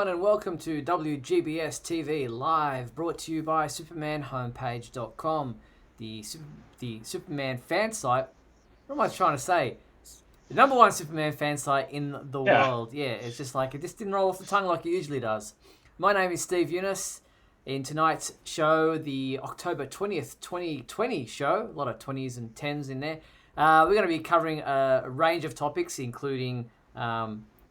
everyone, and welcome to WGBS TV Live, brought to you by SupermanHomepage.com, the Superman fan site. What am I trying to say? The number one Superman fan site in the world. Yeah, it's just like, it just didn't roll off the tongue like it usually does. My name is Steve Eunice. In tonight's show, the October 20th, 2020 show, a lot of 20s and 10s in there, we're going to be covering a range of topics, including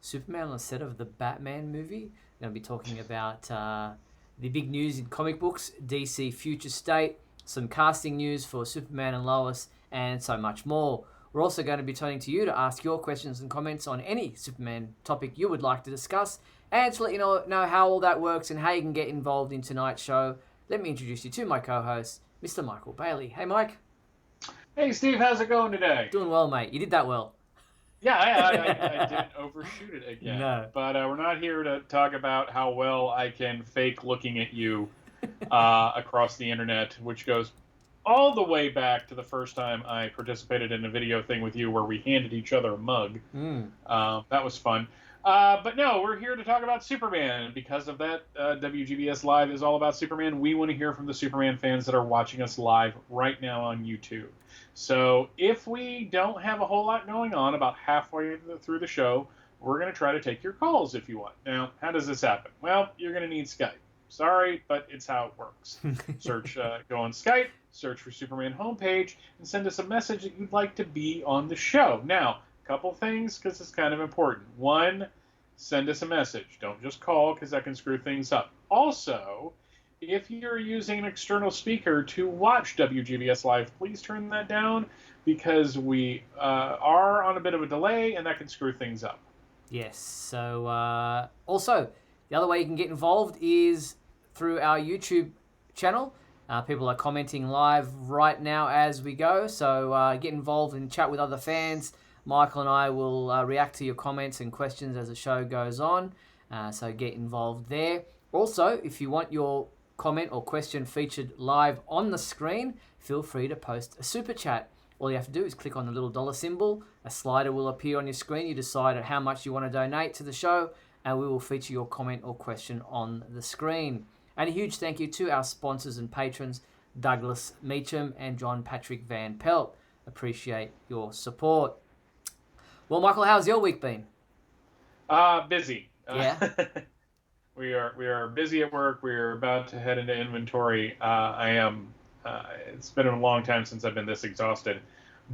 Superman on the set of the Batman movie. We're going to be talking about the big news in comic books, DC Future State, some casting news for Superman and Lois, and so much more. We're also going to be turning to you to ask your questions and comments on any Superman topic you would like to discuss, and to let you know how all that works and how you can get involved in tonight's show. Let me introduce you to my co-host, Mr. Michael Bailey. Hey, Mike. Hey, Steve. How's it going today? Doing well, mate. You did that well. Yeah, I didn't overshoot it again. No. But we're not here to talk about how well I can fake looking at you across the internet, which goes all the way back to the first time I participated in a video thing with you where we handed each other a mug. That was fun. But no, we're here to talk about Superman. And because of that, WGBS Live is all about Superman. We want to hear from the Superman fans that are watching us live right now on YouTube. So if we don't have a whole lot going on about halfway through the show, we're going to try to take your calls if you want. Now, how does this happen? Well, you're going to need Skype. Sorry, but it's how it works. Go on Skype, search for Superman homepage, and send us a message that you'd like to be on the show. Now, a couple things, because it's kind of important. One, send us a message. Don't just call, because that can screw things up. Also, if you're using an external speaker to watch WGBS Live, please turn that down, because we are on a bit of a delay, and that can screw things up. Yes, so also, the other way you can get involved is through our YouTube channel. People are commenting live right now as we go, so get involved and chat with other fans. Michael and I will react to your comments and questions as the show goes on, so get involved there. Also, if you want your comment or question featured live on the screen, feel free to post a super chat. All you have to do is click on the little dollar symbol. A slider will appear on your screen. You decide how much you want to donate to the show, and we will feature your comment or question on the screen. And a huge thank you to our sponsors and patrons, Douglas Meacham and John Patrick Van Pelt. Appreciate your support. Well, Michael, how's your week been? Busy. Yeah. We are busy at work. We're about to head into inventory. I am. It's been a long time since I've been this exhausted,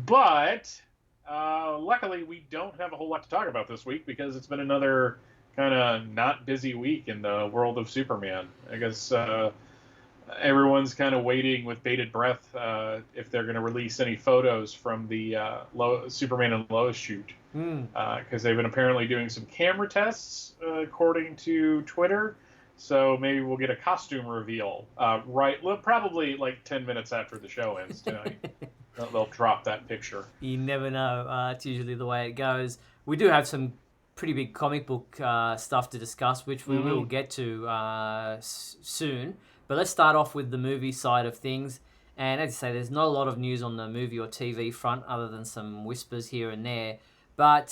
but luckily we don't have a whole lot to talk about this week because it's been another kind of not busy week in the world of Superman. I guess everyone's kind of waiting with bated breath if they're going to release any photos from the Superman and Lois shoot. Because they've been apparently doing some camera tests, according to Twitter. So maybe we'll get a costume reveal probably like 10 minutes after the show ends tonight. They'll drop that picture. You never know. It's usually the way it goes. We do have some pretty big comic book stuff to discuss, which we will get to soon. But let's start off with the movie side of things. And as you say, there's not a lot of news on the movie or TV front other than some whispers here and there. But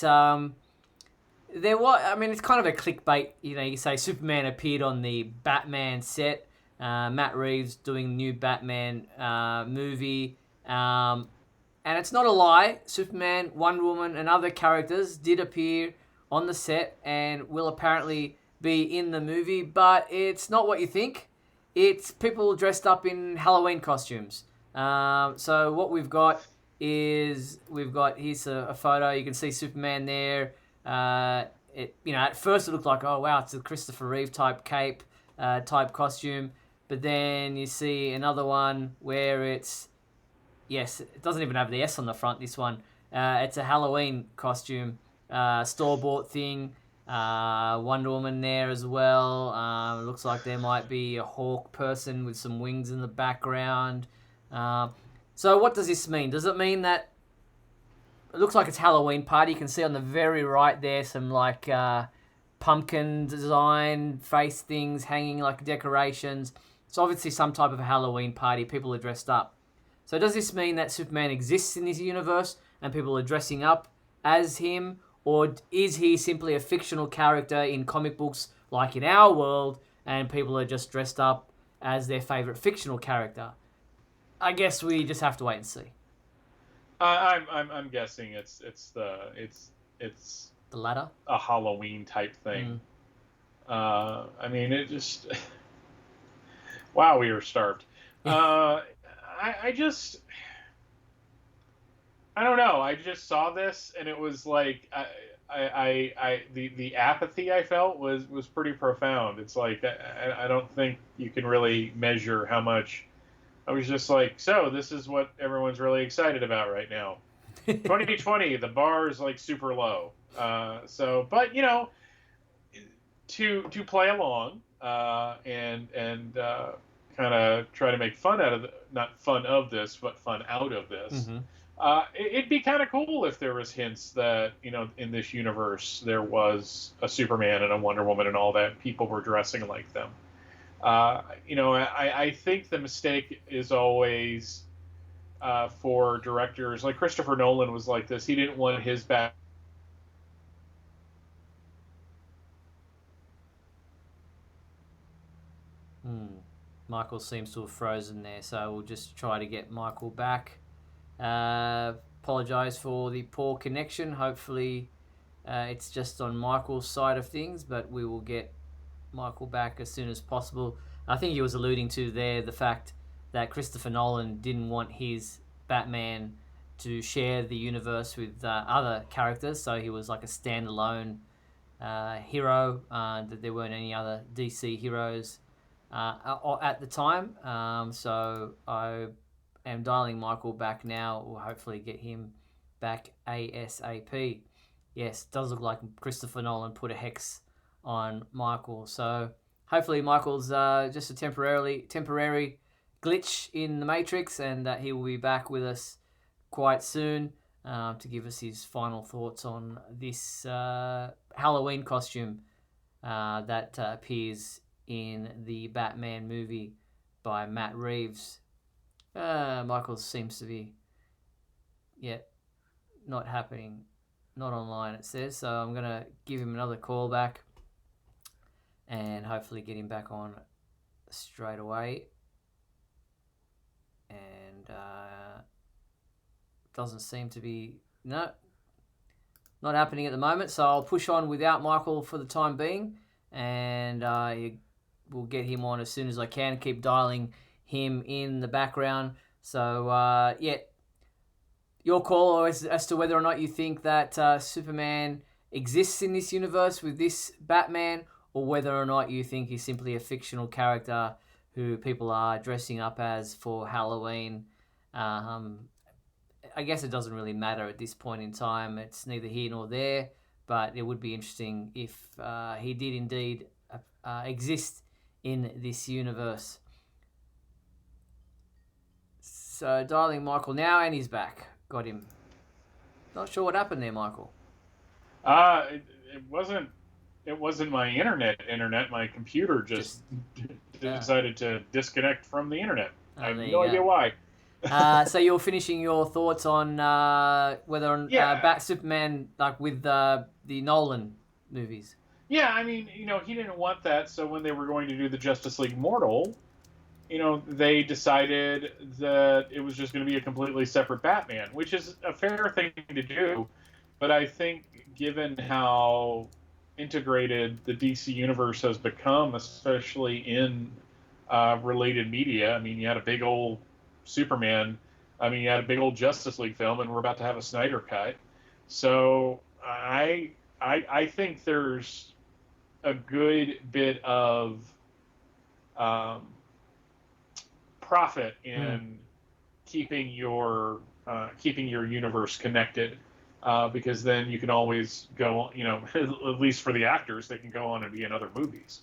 there was, it's kind of a clickbait. You say Superman appeared on the Batman set. Matt Reeves doing the new Batman movie. And it's not a lie. Superman, Wonder Woman, and other characters did appear on the set and will apparently be in the movie. But it's not what you think. It's people dressed up in Halloween costumes. So what we've got is here's a photo. You can see Superman there. At first it looked like, oh wow, it's a Christopher Reeve type cape, type costume. But then you see another one where it doesn't even have the S on the front. This one, it's a Halloween costume, store-bought thing. Wonder Woman there as well. It looks like there might be a hawk person with some wings in the background. So what does this mean? Does it mean that it looks like it's Halloween party? You can see on the very right there some like pumpkin design face things hanging like decorations. It's obviously some type of a Halloween party. People are dressed up. So does this mean that Superman exists in this universe and people are dressing up as him? Or is he simply a fictional character in comic books like in our world, and people are just dressed up as their favorite fictional character. I guess we just have to wait and see. I'm guessing it's The latter. a Halloween type thing. I mean, it just wow, we were starved. I just I don't know. I just saw this and it was like the apathy I felt was pretty profound. It's like I don't think you can really measure how much. I was just like, so this is what everyone's really excited about right now. 2020, the bar is like super low. But you know, to play along and kind of try to make fun out of not fun of this, but fun out of this. Mm-hmm. It'd be kind of cool if there was hints that, you know, in this universe there was a Superman and a Wonder Woman and all that. People were dressing like them. You know, I think the mistake is always for directors like Christopher Nolan was like this. He didn't want his back. Michael seems to have frozen there, so we'll just try to get Michael back. Apologise for the poor connection. Hopefully it's just on Michael's side of things, but we will get Michael back as soon as possible. I think he was alluding to there the fact that Christopher Nolan didn't want his Batman to share the universe with other characters, so he was like a standalone hero, that there weren't any other DC heroes at the time. So I am dialing Michael back now. We'll hopefully get him back ASAP. Yes, it does look like Christopher Nolan put a hex on Michael. So hopefully Michael's just a temporary glitch in the Matrix, and that he will be back with us quite soon to give us his final thoughts on this Halloween costume that appears in the Batman movie by Matt Reeves. Michael seems to be not happening, not online it says, so I'm going to give him another call back and hopefully get him back on straight away. And doesn't seem to be not happening at the moment, so I'll push on without Michael for the time being, and we'll get him on as soon as I can. Keep dialing him in the background. So your call as to whether or not you think that Superman exists in this universe with this Batman, or whether or not you think he's simply a fictional character who people are dressing up as for Halloween. I guess it doesn't really matter at this point in time. It's neither here nor there, but it would be interesting if he did indeed exist in this universe. So dialing Michael now, and he's back. Got him. Not sure what happened there, Michael. It wasn't my internet. My computer just decided to disconnect from the internet. I have no idea why. So you're finishing your thoughts on whether Superman, like with the Nolan movies. Yeah, I mean, you know, he didn't want that, so when they were going to do the Justice League Mortal, you know, they decided that it was just going to be a completely separate Batman, which is a fair thing to do. But I think given how integrated the DC universe has become, especially in related media, I mean, you had a big old Superman, I mean, you had a big old Justice League film, and we're about to have a Snyder cut. So I think there's a good bit of profit in keeping your universe connected, because then you can always go, you know, at least for the actors, they can go on and be in other movies.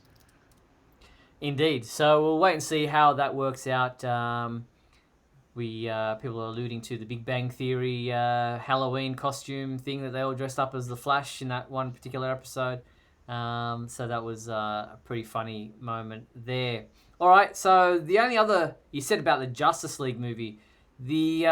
Indeed. So we'll wait and see how that works out. People are alluding to the Big Bang Theory Halloween costume thing that they all dressed up as the Flash in that one particular episode. So that was a pretty funny moment there. All right, so the only other you said about the Justice League movie, we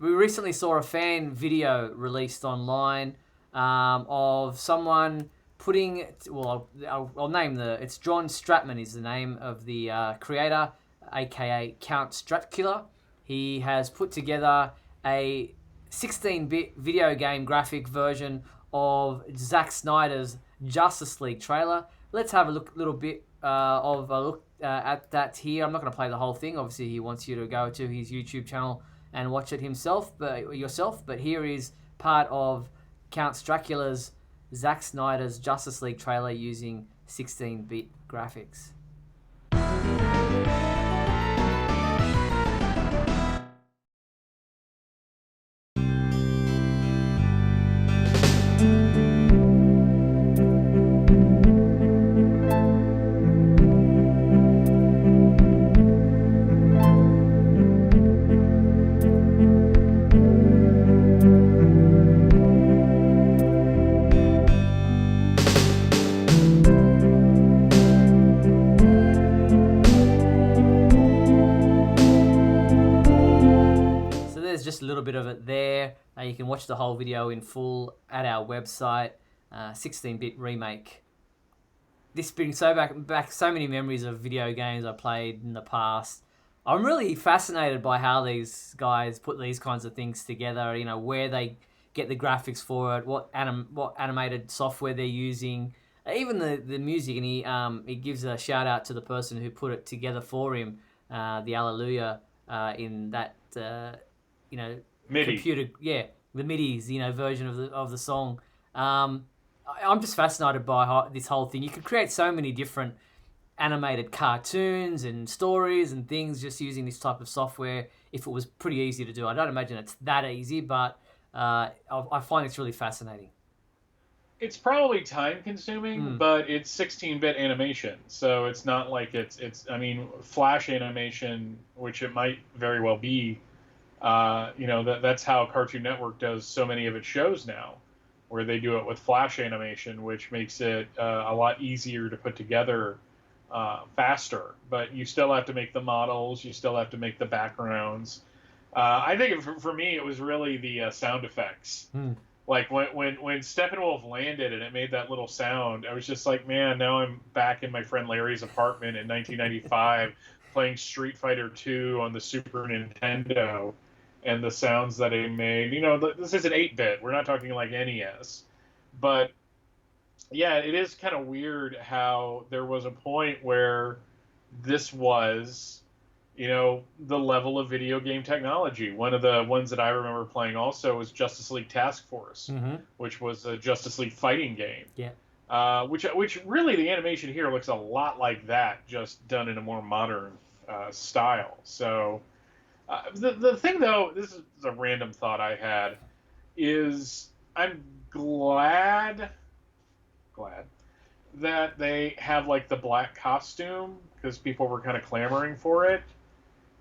recently saw a fan video released online of someone putting, well, I'll name it's John Stratman is the name of the creator, aka Count Stratcula. He has put together a 16-bit video game graphic version of Zack Snyder's Justice League trailer. Let's have a little bit of a look at that here. I'm not going to play the whole thing. Obviously, he wants you to go to his YouTube channel and watch it yourself. But here is part of Count Stratcula's Zack Snyder's Justice League trailer using 16-bit graphics. Just a little bit of it there. You can watch the whole video in full at our website. 16-bit remake. This brings back so many memories of video games I played in the past. I'm really fascinated by how these guys put these kinds of things together. You know, where they get the graphics for it, what animated software they're using, even the music. And he gives a shout out to the person who put it together for him. The Alleluia in that. MIDI. Computer, the MIDI's, version of the song. I'm just fascinated by this whole thing. You could create so many different animated cartoons and stories and things just using this type of software if it was pretty easy to do. I don't imagine it's that easy, but I find it's really fascinating. It's probably time consuming, but it's 16-bit animation, so it's not like it's Flash animation, which it might very well be. That's how Cartoon Network does so many of its shows now, where they do it with Flash animation, which makes it a lot easier to put together faster. But you still have to make the models, you still have to make the backgrounds. I think for me, it was really the sound effects. Like when Steppenwolf landed and it made that little sound, I was just like, man, now I'm back in my friend Larry's apartment in 1995 playing Street Fighter 2 on the Super Nintendo. And the sounds that he made, this is an 8-bit. We're not talking like NES. But, yeah, it is kind of weird how there was a point where this was, the level of video game technology. One of the ones that I remember playing also was Justice League Task Force, which was a Justice League fighting game. Yeah. Which really, the animation here looks a lot like that, just done in a more modern style. So... the thing, though, this is a random thought I had, is I'm glad that they have, like, the black costume, because people were kind of clamoring for it.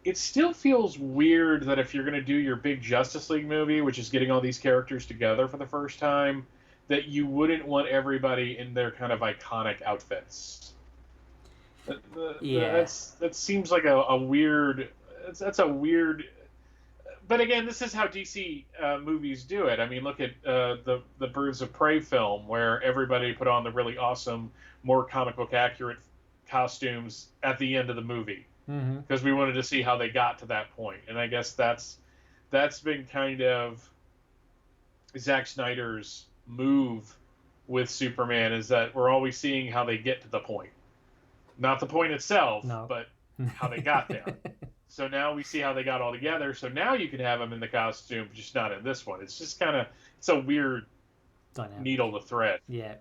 It still feels weird that if you're going to do your big Justice League movie, which is getting all these characters together for the first time, that you wouldn't want everybody in their kind of iconic outfits. That seems like a weird... That's a weird, but again, this is how DC movies do it. I mean, look at the Birds of Prey film, where everybody put on the really awesome, more comic book accurate costumes at the end of the movie, because we wanted to see how they got to that point. And I guess that's been kind of Zack Snyder's move with Superman, is that we're always seeing how they get to the point, not the point itself, but how they got there. So now we see how they got all together. So now you can have them in the costume, just not in this one. It's just it's a weird dynamic needle to thread. Yeah.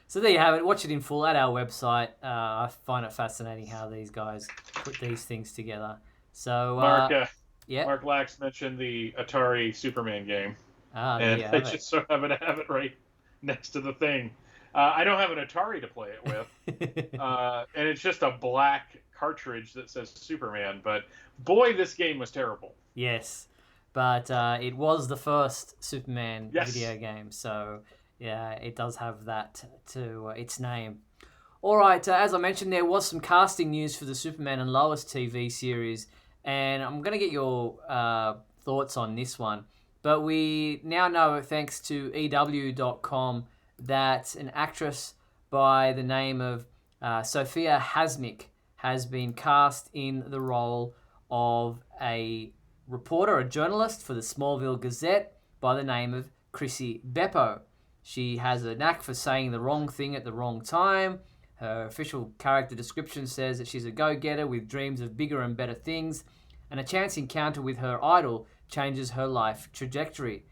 So there you have it. Watch it in full at our website. I find it fascinating how these guys put these things together. So Mark Lax mentioned the Atari Superman game. And I just so happen to have it right next to the thing. I don't have an Atari to play it with. And it's just a black cartridge that says Superman, but boy, this game was terrible. Yes, but it was the first Superman video game, so yeah, it does have that to its name. All right, as I mentioned, there was some casting news for the Superman and Lois TV series, and I'm going to get your thoughts on this one. But we now know, thanks to EW.com, that an actress by the name of Sofia Hasmik has been cast in the role of a reporter, a journalist for the Smallville Gazette by the name of Chrissy Beppo. She has a knack for saying the wrong thing at the wrong time. Her official character description says that she's a go-getter with dreams of bigger and better things, and a chance encounter with her idol changes her life trajectory.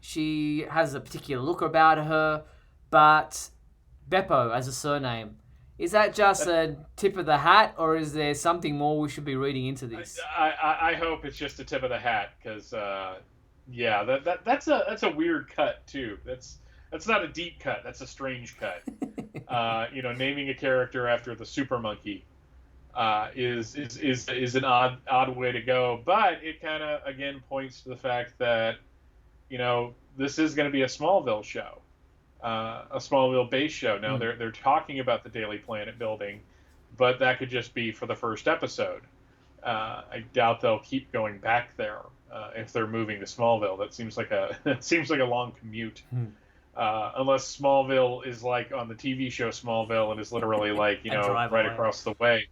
She has a particular look about her, but Beppo as a surname, is that just a tip of the hat, or is there something more we should be reading into this? I hope it's just a tip of the hat, because that's a weird cut too. That's not a deep cut. That's a strange cut. Naming a character after the super monkey is an odd way to go, but it kind of again points to the fact that this is going to be a Smallville show, a Smallville base show. Now they're talking about the Daily Planet building, but that could just be for the first episode. I doubt they'll keep going back there if they're moving to Smallville. That seems like a long commute. Unless Smallville is like on the TV show Smallville and is literally like right across the way,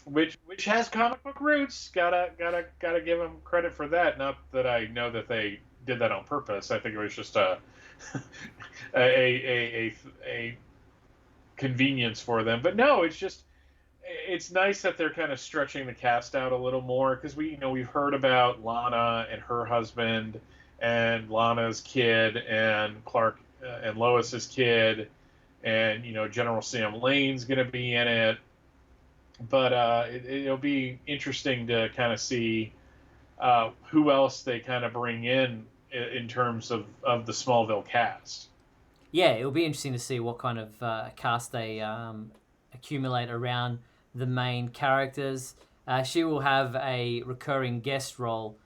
which has comic book roots. Gotta give them credit for that. Not that I know that they did that on purpose. I think it was just a convenience for them. But no, it's nice that they're kind of stretching the cast out a little more, because we've heard about Lana and her husband and Lana's kid and Clark and Lois's kid, and General Sam Lane's going to be in it. But it'll be interesting to kind of see who else they kind of bring in terms of the Smallville cast. Yeah, it'll be interesting to see what kind of cast they accumulate around the main characters. She will have a recurring guest role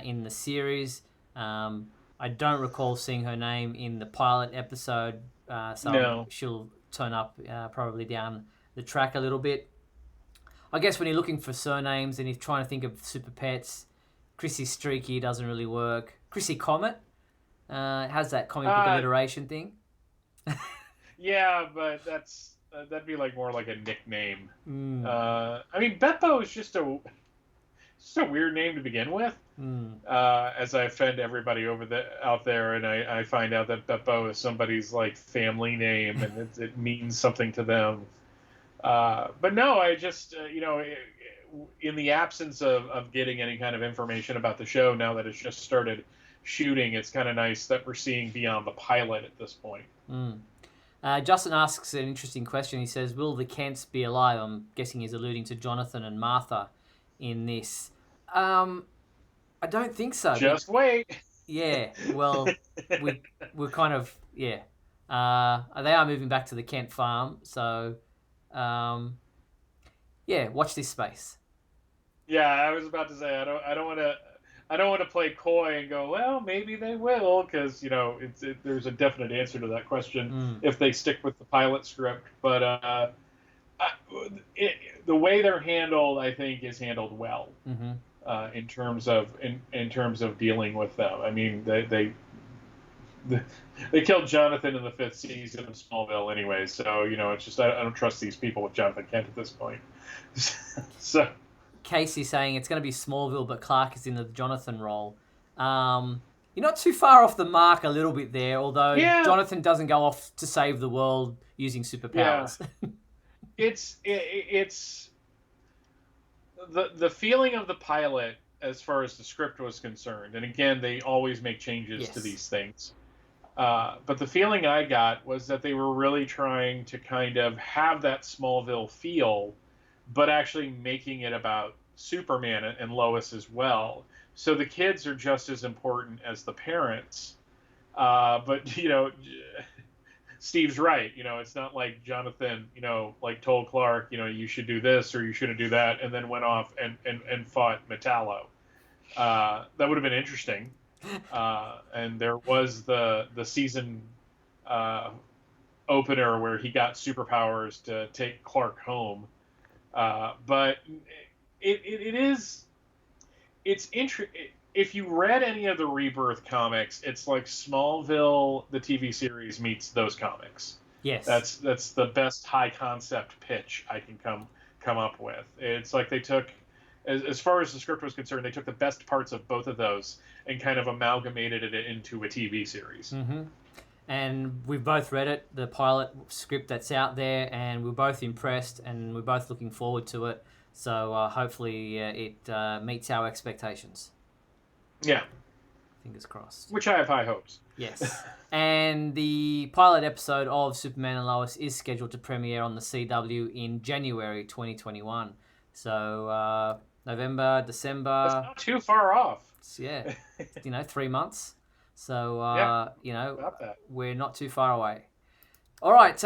in the series. I don't recall seeing her name in the pilot episode, so no. She'll turn up probably down the track a little bit. I guess when you're looking for surnames and you're trying to think of super pets, Chrissy Streaky doesn't really work. Chrissy Comet has that comic book alliteration thing. Yeah, but that'd be more like a nickname. I mean, Beppo is just a weird name to begin with. As I offend everybody out there, and I find out that Beppo is somebody's family name, and it means something to them. But no, I just in the absence of getting any kind of information about the show, now that it's just started shooting, it's kind of nice that we're seeing beyond the pilot at this point. Justin asks an interesting question. He says, will the Kents be alive? I'm guessing he's alluding to Jonathan and Martha in this. I don't think so. Just wait. Yeah, well, we're kind of, yeah. They are moving back to the Kent farm, so, yeah, watch this space. Yeah, I was about to say, I don't want to play coy and go, well, maybe they will, because there's a definite answer to that question if they stick with the pilot script. But the way they're handled, I think, is handled well in terms of dealing with them. I mean, they killed Jonathan in the 5th season of Smallville anyway, so it's just I don't trust these people with Jonathan Kent at this point. So. Casey saying it's going to be Smallville, but Clark is in the Jonathan role. You're not too far off the mark a little bit there, although Jonathan doesn't go off to save the world using superpowers. Yeah. It's the feeling of the pilot as far as the script was concerned, and again, they always make changes to these things. But the feeling I got was that they were really trying to kind of have that Smallville feel, but actually making it about Superman and Lois as well. So the kids are just as important as the parents. But, Steve's right. It's not like Jonathan, told Clark, you should do this or you shouldn't do that, and then went off and fought Metallo. That would have been interesting. And there was the season opener where he got superpowers to take Clark home. But it's if you read any of the Rebirth comics, it's like Smallville, the TV series, meets those comics. Yes. That's the best high concept pitch I can come up with. It's like they took, as far as the script was concerned, they took the best parts of both of those and kind of amalgamated it into a TV series. Mm-hmm. And we've both read it, the pilot script that's out there, and we're both impressed, and we're both looking forward to it. So hopefully it meets our expectations. Yeah. Fingers crossed. Which I have high hopes. Yes. And the pilot episode of Superman and Lois is scheduled to premiere on the CW in January 2021. So November, December. That's not too far off. Yeah. 3 months. So, about that. We're not too far away. All right.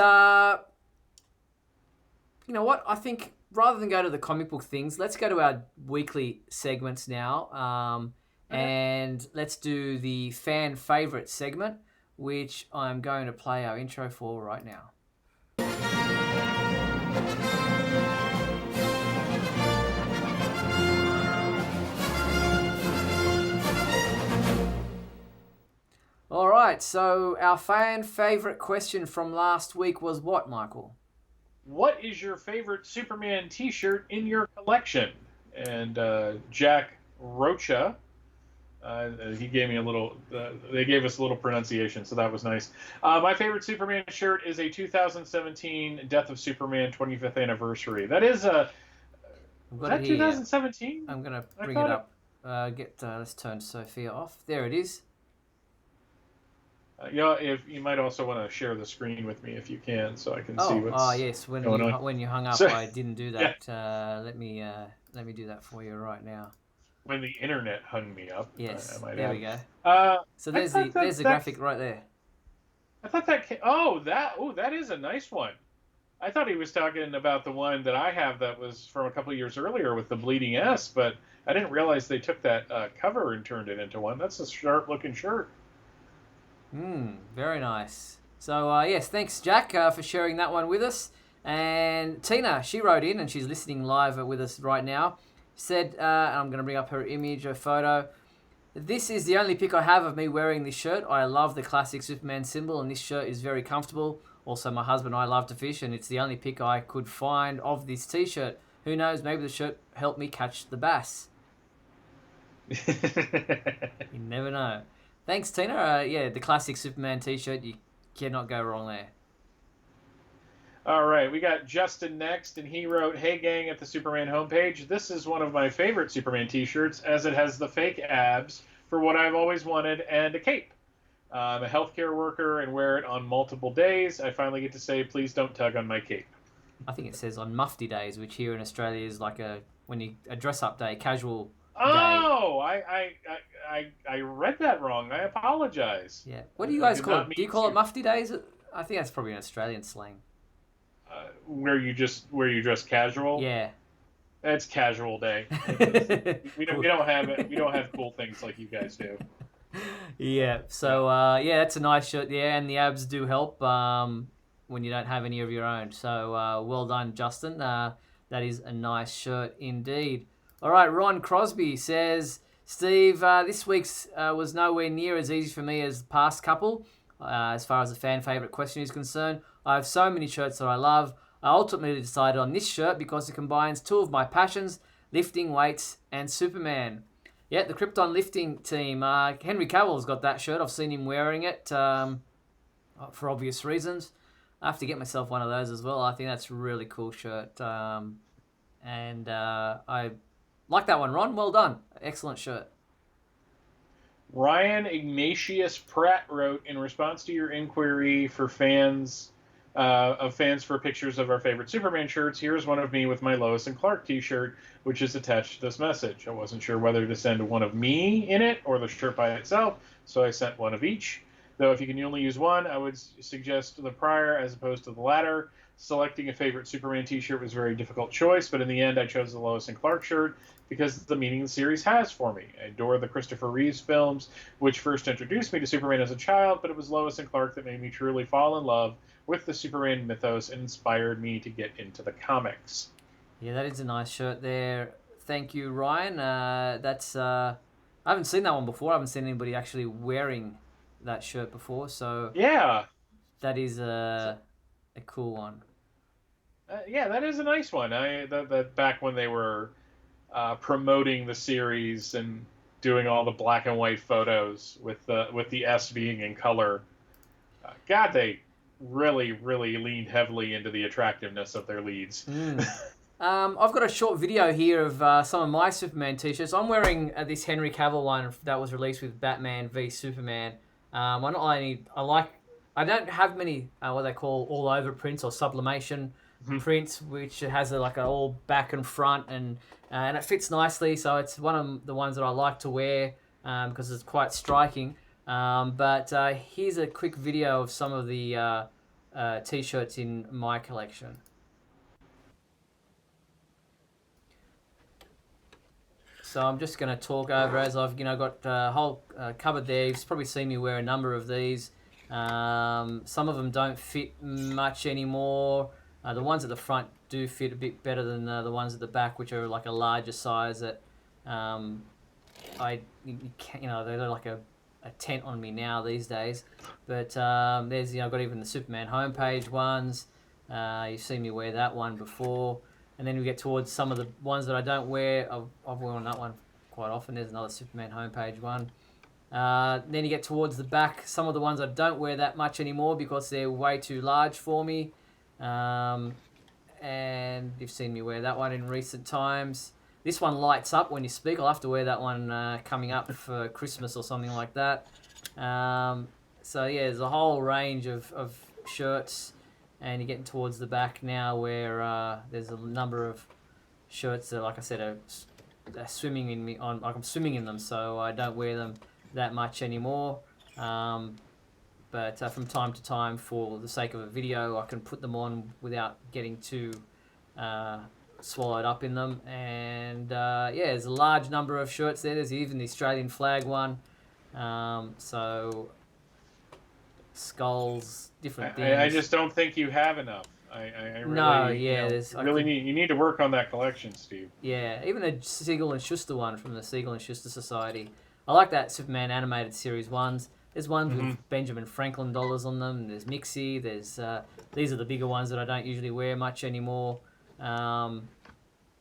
You know what? I think rather than go to the comic book things, let's go to our weekly segments now. And let's do the fan favorite segment, which I'm going to play our intro for right now. All right, so our fan favorite question from last week was what, Michael? What is your favorite Superman T-shirt in your collection? And Jack Rocha, he gave me a little. They gave us a little pronunciation, so that was nice. My favorite Superman shirt is a 2017 Death of Superman 25th anniversary. That is a. Was that 2017? I'm gonna bring it up. Let's turn Sophia off. There it is. If you might also want to share the screen with me if you can, so I can see what's. Oh yes, when you hung up, I didn't do that. Yeah. Let me do that for you right now. When the internet hung me up. Yes, we go. So there's the graphic right there. I thought that. That is a nice one. I thought he was talking about the one that I have that was from a couple of years earlier with the bleeding S, but I didn't realize they took that cover and turned it into one. That's a sharp looking shirt. Very nice. So, yes, thanks, Jack, for sharing that one with us. And Tina, she wrote in, and she's listening live with us right now, said, and I'm going to bring up her image, her photo, "This is the only pic I have of me wearing this shirt. I love the classic Superman symbol, and this shirt is very comfortable. Also, my husband and I love to fish, and it's the only pic I could find of this T-shirt. Who knows, maybe the shirt helped me catch the bass." You never know. Thanks, Tina. The classic Superman T-shirt. You cannot go wrong there. All right, we got Justin next, and he wrote, "Hey, gang, at the Superman homepage. This is one of my favorite Superman T-shirts, as it has the fake abs for what I've always wanted and a cape. I'm a healthcare worker and wear it on multiple days. I finally get to say, please don't tug on my cape." I think it says on mufti days, which here in Australia is like a dress-up day, casual. Oh, I read that wrong. I apologize. Yeah. What do you guys call it? Do you call it mufti days? I think that's probably an Australian slang. Where you dress casual? Yeah. That's casual day. we don't have cool things like you guys do. Yeah. So that's a nice shirt. Yeah, and the abs do help when you don't have any of your own. So well done, Justin. That is a nice shirt indeed. All right, Ron Crosby says, "Steve, this week's was nowhere near as easy for me as the past couple. As far as the fan favorite question is concerned, I have so many shirts that I love. I ultimately decided on this shirt because it combines two of my passions, lifting weights and Superman." Yeah, the Krypton lifting team. Henry Cavill's got that shirt. I've seen him wearing it for obvious reasons. I have to get myself one of those as well. I think that's a really cool shirt. And I like that one, Ron. Well done. Excellent shirt. Ryan Ignatius Pratt wrote, "In response to your inquiry for fans for pictures of our favorite Superman shirts, here's one of me with my Lois and Clark t-shirt, which is attached to this message. I wasn't sure whether to send one of me in it or the shirt by itself, so I sent one of each. Though if you can only use one, I would suggest the prior as opposed to the latter. Selecting a favorite Superman t-shirt was a very difficult choice, but in the end I chose the Lois and Clark shirt because of the meaning the series has for me. I adore the Christopher Reeves films, which first introduced me to Superman as a child, but it was Lois and Clark that made me truly fall in love with the Superman mythos and inspired me to get into the comics." Yeah, that is a nice shirt there. Thank you, Ryan. That's I haven't seen that one before. I haven't seen anybody actually wearing that shirt before, so Yeah. that is a cool one. Yeah, that is a nice one. That back when they were promoting the series and doing all the black and white photos with the S being in color. God, they really, really leaned heavily into the attractiveness of their leads. I've got a short video here of some of my Superman t-shirts. I'm wearing this Henry Cavill one that was released with Batman v Superman. I don't have many what they call all over prints or sublimation prints, which has like a all back and front, and it fits nicely. So it's one of the ones that I like to wear because it's quite striking. But here's a quick video of some of the t-shirts in my collection. So I'm just going to talk over as I've got a whole cupboard there. You've probably seen me wear a number of these. Some of them don't fit much anymore. The ones at the front do fit a bit better than the ones at the back, which are like a larger size that they're like a tent on me now these days. But there's I've got even the Superman homepage ones. You've seen me wear that one before. And then we get towards some of the ones that I don't wear. I've worn that one quite often. There's another Superman homepage one. Then you get towards the back. Some of the ones I don't wear that much anymore because they're way too large for me. And you've seen me wear that one in recent times. This one lights up when you speak. I'll have to wear that one coming up for Christmas or something like that. So yeah, there's a whole range of shirts. And you're getting towards the back now where there's a number of shirts that, like I said, are swimming in me on. Like I'm swimming in them, so I don't wear them that much anymore. But from time to time, for the sake of a video, I can put them on without getting too swallowed up in them. And there's a large number of shirts there. There's even the Australian flag one. So skulls, different things. I just don't think you have enough. You need to work on that collection, Steve. Yeah, even the Siegel and Schuster one from the Siegel and Schuster Society. I like that Superman animated series ones. There's ones with Benjamin Franklin dollars on them. There's Mixie. There's these are the bigger ones that I don't usually wear much anymore. So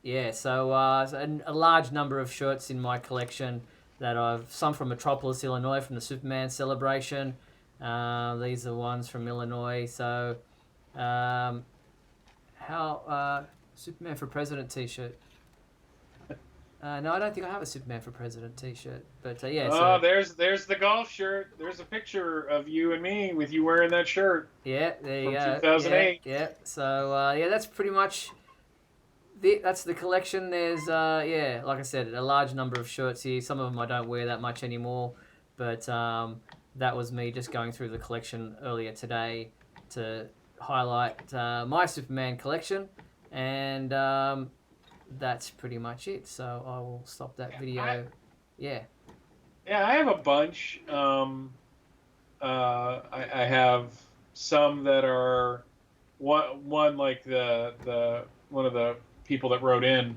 a large number of shirts in my collection that I've some from Metropolis, Illinois, from the Superman celebration. These are ones from Illinois. So, Superman for President t-shirt. No, I don't think I have a Superman for President t-shirt. But there's the golf shirt. There's a picture of you and me with you wearing that shirt. Yeah, there you go. 2008. Yeah. So that's pretty much. That's the collection. There's like I said, a large number of shirts here. Some of them I don't wear that much anymore, but that was me just going through the collection earlier today to highlight my Superman collection, and that's pretty much it. So I will stop that video. I have a bunch. I have some that are one like the one of the people that wrote in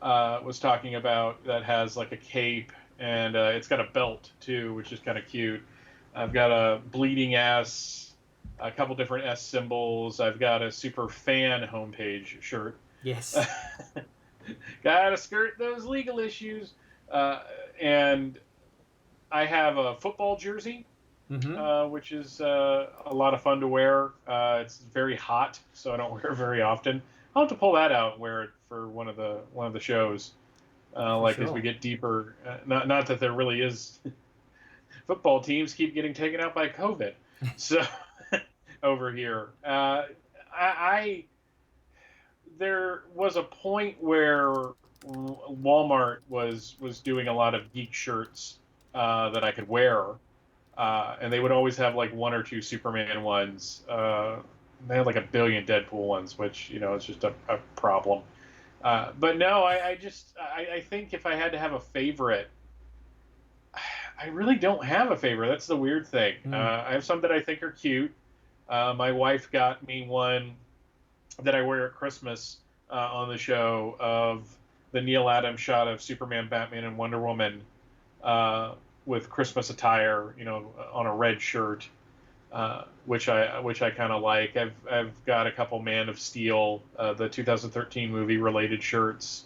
was talking about that has like a cape, and it's got a belt too, which is kind of cute. I've got a bleeding S, a couple different S symbols. I've got a super fan homepage shirt. Yes. Gotta skirt those legal issues. And I have a football jersey, which is a lot of fun to wear. It's very hot, so I don't wear it very often. I'll have to pull that out and wear it for one of the shows. As we get deeper. Not that there really is. Football teams keep getting taken out by COVID. So over here, there was a point where Walmart was doing a lot of geek shirts that I could wear, and they would always have like one or two Superman ones. They had like a billion Deadpool ones, which is just a problem. But no, I think if I had to have a favorite, I really don't have a favorite. That's the weird thing. I have some that I think are cute. My wife got me one that I wear at Christmas on the show of the Neil Adams shot of Superman, Batman, and Wonder Woman with Christmas attire, on a red shirt, which I kind of like. I've got a couple Man of Steel, the 2013 movie related shirts.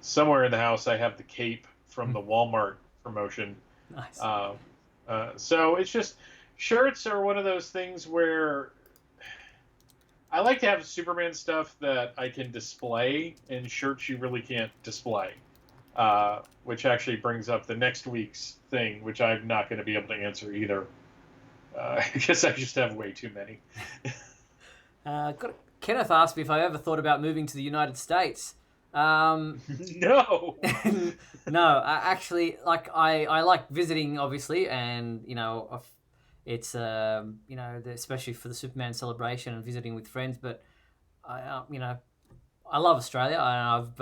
Somewhere in the house, I have the cape from the Walmart promotion. Nice. So it's just, shirts are one of those things where I like to have Superman stuff that I can display, and shirts you really can't display. Which actually brings up the next week's thing, which I'm not going to be able to answer either. Because I just have way too many. Kenneth asked me if I ever thought about moving to the United States. No. No, actually, like I like visiting, obviously, and it's especially for the Superman celebration and visiting with friends. But I love Australia. I've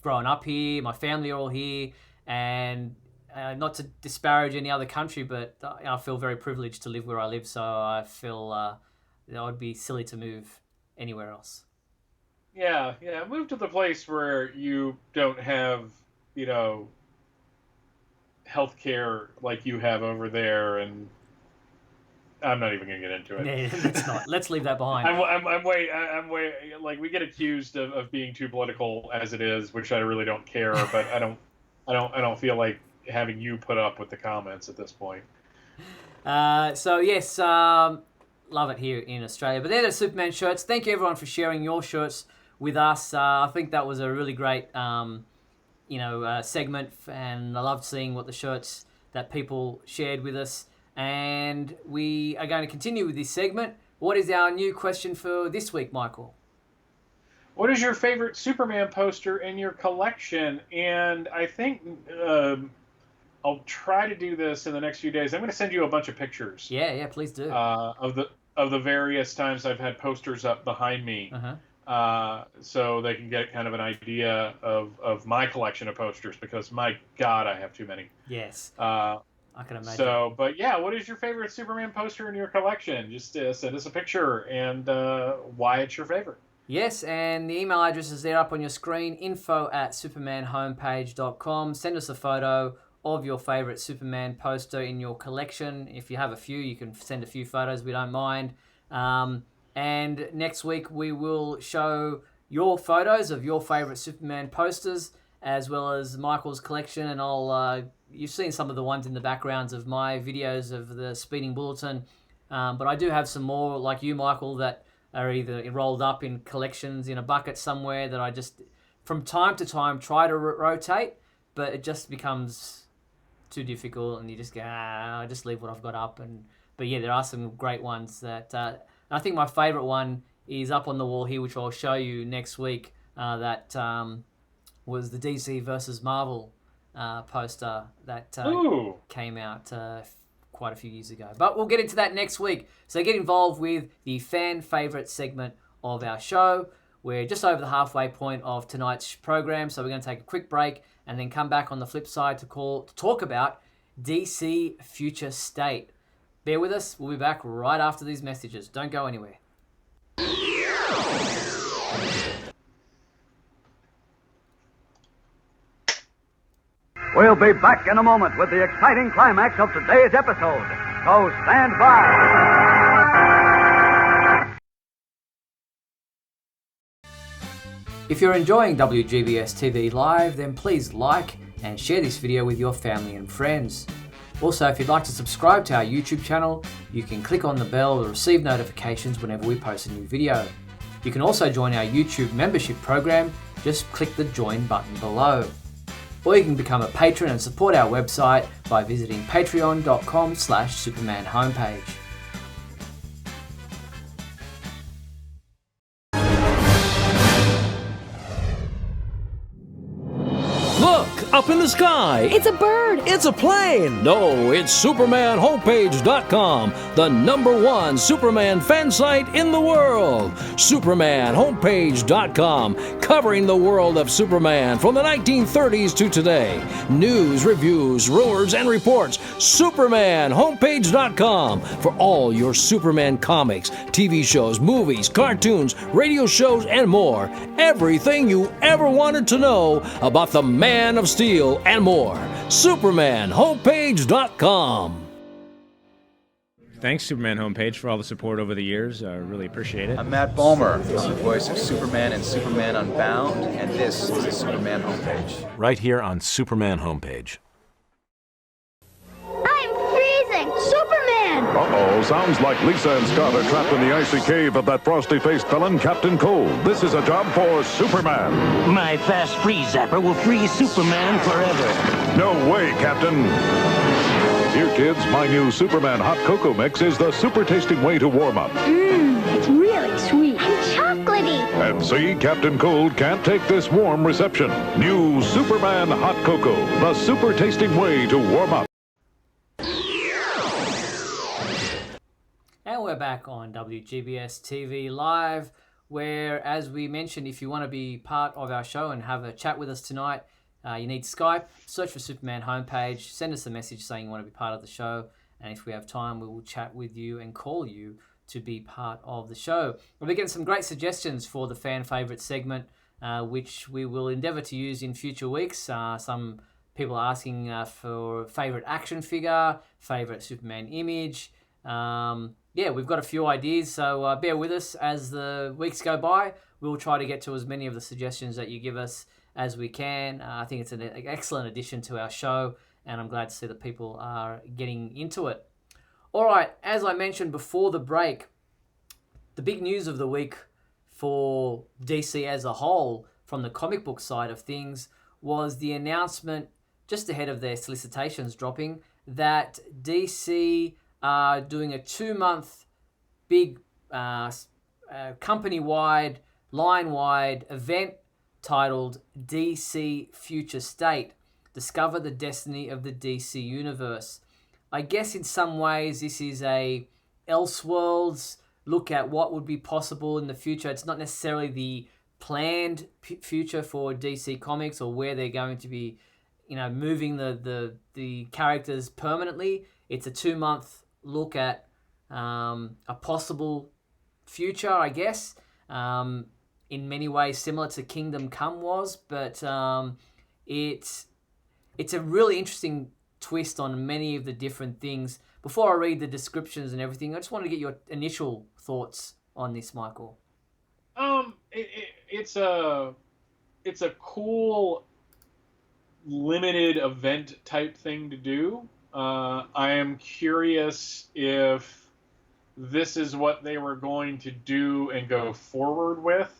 grown up here. My family are all here, and not to disparage any other country, but I feel very privileged to live where I live. So I feel it would be silly to move anywhere else. Yeah. Move to the place where you don't have, healthcare like you have over there, and I'm not even gonna get into it. Yeah, let's not. Let's leave that behind. I'm way like, we get accused of being too political as it is, which I really don't care. But I don't feel like having you put up with the comments at this point. So yes, love it here in Australia. But they're the Superman shirts. Thank you everyone for sharing your shirts with us. I think that was a really great, segment, and I loved seeing what the shirts that people shared with us. And we are going to continue with this segment. What is our new question for this week, Michael? What is your favorite Superman poster in your collection? And I think I'll try to do this in the next few days. I'm going to send you a bunch of pictures. Yeah, please do. Of the various times I've had posters up behind me. So they can get kind of an idea of my collection of posters, because my God, I have too many. Yes. I can imagine. So, but yeah, what is your favorite Superman poster in your collection? Just send us a picture and why it's your favorite. Yes, and the email address is there up on your screen, info@supermanhomepage.com. Send us a photo of your favorite Superman poster in your collection. If you have a few, you can send a few photos. We don't mind. And next week we will show your photos of your favorite Superman posters, as well as Michael's collection. And you've seen some of the ones in the backgrounds of my videos of the Speeding Bulletin. But I do have some more, like you, Michael, that are either rolled up in collections in a bucket somewhere that I just, from time to time, try to rotate, but it just becomes too difficult, and you just go, I just leave what I've got up. But yeah, there are some great ones that I think my favorite one is up on the wall here, which I'll show you next week. That was the DC versus Marvel poster that came out quite a few years ago. But we'll get into that next week. So get involved with the fan favorite segment of our show. We're just over the halfway point of tonight's program, so we're going to take a quick break and then come back on the flip side to talk about DC Future State. Bear with us. We'll be back right after these messages. Don't go anywhere. We'll be back in a moment with the exciting climax of today's episode. So stand by. If you're enjoying WGBS TV Live, then please like and share this video with your family and friends. Also, if you'd like to subscribe to our YouTube channel, you can click on the bell to receive notifications whenever we post a new video. You can also join our YouTube membership program. Just click the join button below. Or you can become a patron and support our website by visiting patreon.com/Superman homepage. Look, up in the sky. It's a bird. It's a plane. No, it's SupermanHomepage.com, the #1 Superman fan site in the world. SupermanHomepage.com, covering the world of Superman from the 1930s to today. News, reviews, rumors, and reports. SupermanHomepage.com for all your Superman comics, TV shows, movies, cartoons, radio shows, and more. Everything you ever wanted to know about the Man of Steel. Steel, and more. SupermanHomepage.com. Thanks, Superman Homepage, for all the support over the years. I really appreciate it. I'm Matt Bomer. I'm the voice of Superman and Superman Unbound, and this is the Superman Homepage. Right here on Superman Homepage. I'm freezing! Superman! Uh-oh, sounds like Lisa and Scott are trapped in the icy cave of that frosty-faced villain, Captain Cold. This is a job for Superman. My fast freeze zapper will freeze Superman forever. No way, Captain. Here, kids, my new Superman hot cocoa mix is the super tasting way to warm up. It's really sweet. And chocolatey. And see, Captain Cold can't take this warm reception. New Superman hot cocoa, the super tasting way to warm up. And we're back on WGBS TV Live, where, as we mentioned, if you want to be part of our show and have a chat with us tonight, you need Skype. Search for Superman Homepage. Send us a message saying you want to be part of the show. And if we have time, we will chat with you and call you to be part of the show. We're getting some great suggestions for the fan favourite segment, which we will endeavour to use in future weeks. Some people are asking for favourite action figure, favourite Superman image. Yeah, we've got a few ideas, so bear with us as the weeks go by. We'll try to get to as many of the suggestions that you give us as we can. I think it's an excellent addition to our show, and I'm glad to see that people are getting into it. All right, as I mentioned before the break, the big news of the week for DC as a whole, from the comic book side of things, was the announcement just ahead of their solicitations dropping that DC are doing a 2-month big company-wide, line-wide event titled DC Future State, Discover the Destiny of the DC Universe. I guess in some ways this is a Elseworlds look at what would be possible in the future. It's not necessarily the planned future for DC Comics or where they're going to be, moving the characters permanently. It's a 2-month look at a possible future, I guess. In many ways similar to Kingdom Come was, but it's a really interesting twist on many of the different things. Before I read the descriptions and everything, I just want to get your initial thoughts on this, Michael. It's a cool limited event type thing to do. I am curious if this is what they were going to do and go forward with.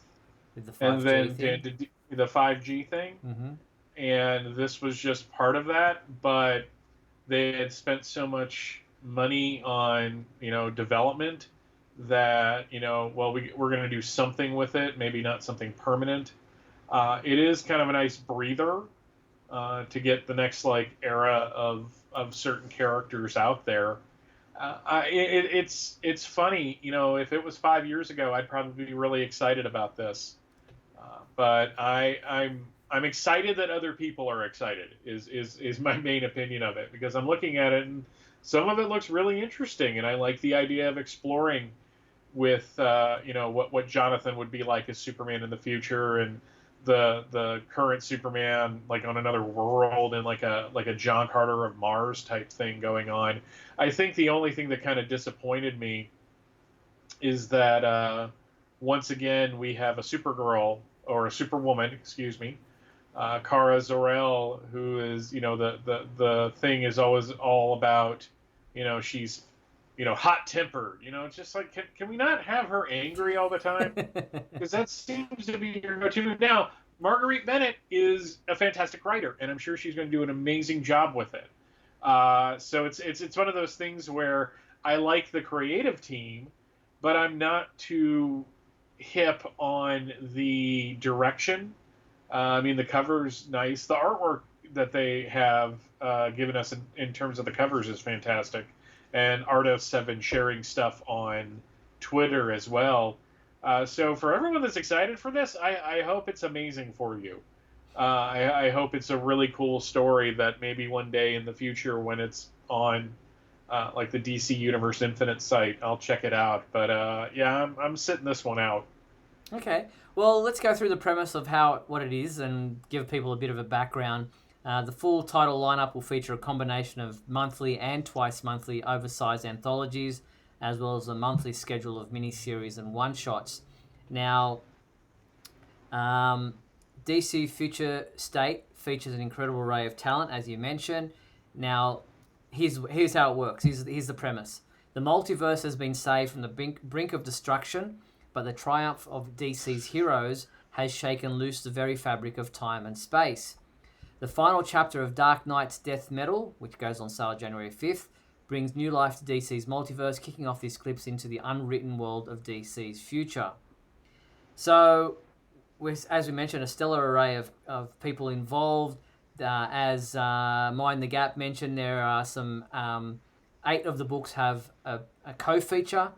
The 5G and then thing. the 5G thing. Mm-hmm. And this was just part of that, but they had spent so much money on, development that, we're going to do something with it, maybe not something permanent. It is kind of a nice breather to get the next, era of certain characters out there. It's funny, if it was 5 years ago, I'd probably be really excited about this. But I'm excited that other people are excited is my main opinion of it, because I'm looking at it and some of it looks really interesting, and I like the idea of exploring with what Jonathan would be like as Superman in the future, and the current Superman on another world, and like a John Carter of Mars type thing going on. I think the only thing that kind of disappointed me is that once again we have a Supergirl, or a Superwoman, excuse me, Kara Zor-El, who is, the thing is always all about, she's, hot-tempered. It's just like, can we not have her angry all the time? Because that seems to be your go-to. Now, Marguerite Bennett is a fantastic writer, and I'm sure she's going to do an amazing job with it. So it's one of those things where I like the creative team, but I'm not too hip on the direction. The cover's nice. The artwork that they have given us in terms of the covers is fantastic. And artists have been sharing stuff on Twitter as well. So for everyone that's excited for this, I hope it's amazing for you. I hope it's a really cool story that maybe one day in the future when it's on the DC Universe Infinite site, I'll check it out. But I'm sitting this one out. Okay. Well, let's go through the premise of what it is and give people a bit of a background. The full title lineup will feature a combination of monthly and twice-monthly oversized anthologies, as well as a monthly schedule of miniseries and one-shots. Now, DC Future State features an incredible array of talent, as you mentioned. Now, here's how it works. Here's the premise. The multiverse has been saved from the brink of destruction, but the triumph of DC's heroes has shaken loose the very fabric of time and space. The final chapter of Dark Knight's Death Metal, which goes on sale January 5th, brings new life to DC's multiverse, kicking off this glimpse into the unwritten world of DC's future. So, as we mentioned, a stellar array of people involved. As Mind the Gap mentioned, there are some 8 of the books have a co-feature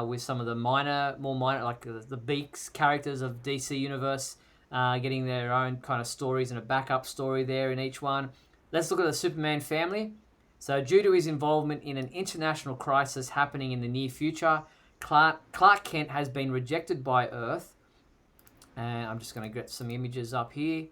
with some of the more minor, like the Beaks characters of DC Universe, getting their own kind of stories and a backup story there in each one. Let's look at the Superman family. So, due to his involvement in an international crisis happening in the near future, Clark Kent has been rejected by Earth. I'm just going to get some images up here.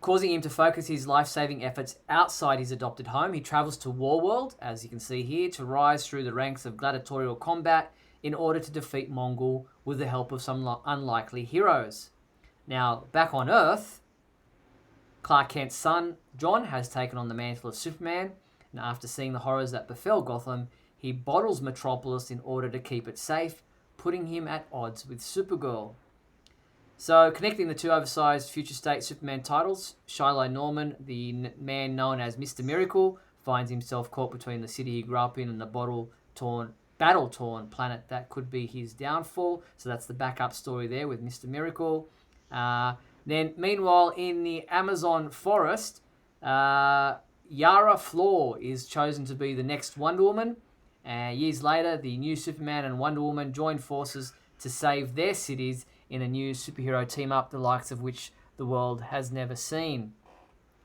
Causing him to focus his life-saving efforts outside his adopted home. He travels to Warworld, as you can see here, to rise through the ranks of gladiatorial combat in order to defeat Mongol with the help of some unlikely heroes. Now, back on Earth, Clark Kent's son, John, has taken on the mantle of Superman, and after seeing the horrors that befell Gotham, he bottles Metropolis in order to keep it safe, putting him at odds with Supergirl. So, connecting the two oversized Future State Superman titles, Shiloh Norman, the man known as Mr. Miracle, finds himself caught between the city he grew up in and the battle-torn planet that could be his downfall. So that's the backup story there with Mr. Miracle. Then, meanwhile, in the Amazon forest, Yara Flor is chosen to be the next Wonder Woman. Years later, the new Superman and Wonder Woman join forces to save their cities in a new superhero team-up, the likes of which the world has never seen.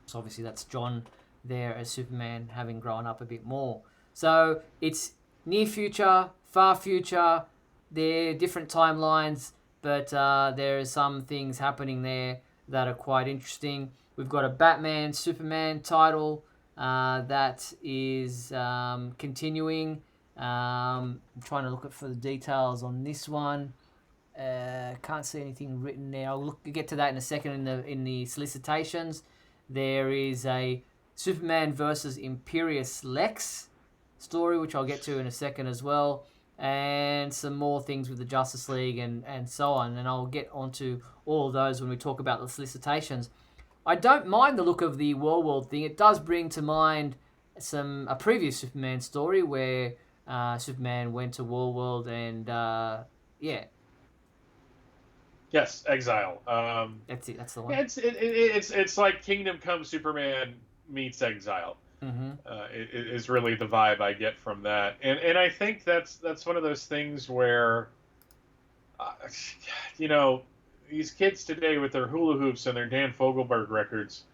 So obviously that's John there as Superman, having grown up a bit more. So it's near future, far future, they're different timelines, but there are some things happening there that are quite interesting. We've got a Batman, Superman title that is continuing. I'm trying to look for the details on this one. Can't see anything written there. I'll get to that in a second in the solicitations. There is a Superman versus Imperious Lex story, which I'll get to in a second as well, and some more things with the Justice League and so on, and I'll get onto all of those when we talk about the solicitations. I don't mind the look of the Warworld thing. It does bring to mind a previous Superman story where Superman went to Warworld and yeah. Yes, Exile. That's it. That's the one. Yeah, it's like Kingdom Come Superman meets Exile. Mm-hmm. It is really the vibe I get from that, and I think that's one of those things where, these kids today with their hula hoops and their Dan Fogelberg records,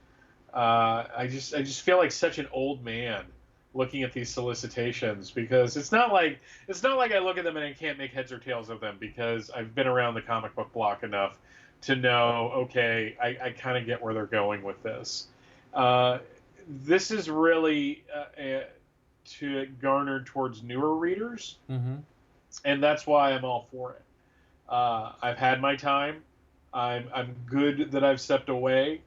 I just feel like such an old man looking at these solicitations, because it's not like I look at them and I can't make heads or tails of them, because I've been around the comic book block enough to know, okay, I kind of get where they're going with this. This is really to garner towards newer readers, mm-hmm. and that's why I'm all for it. I've had my time. I'm good that I've stepped away.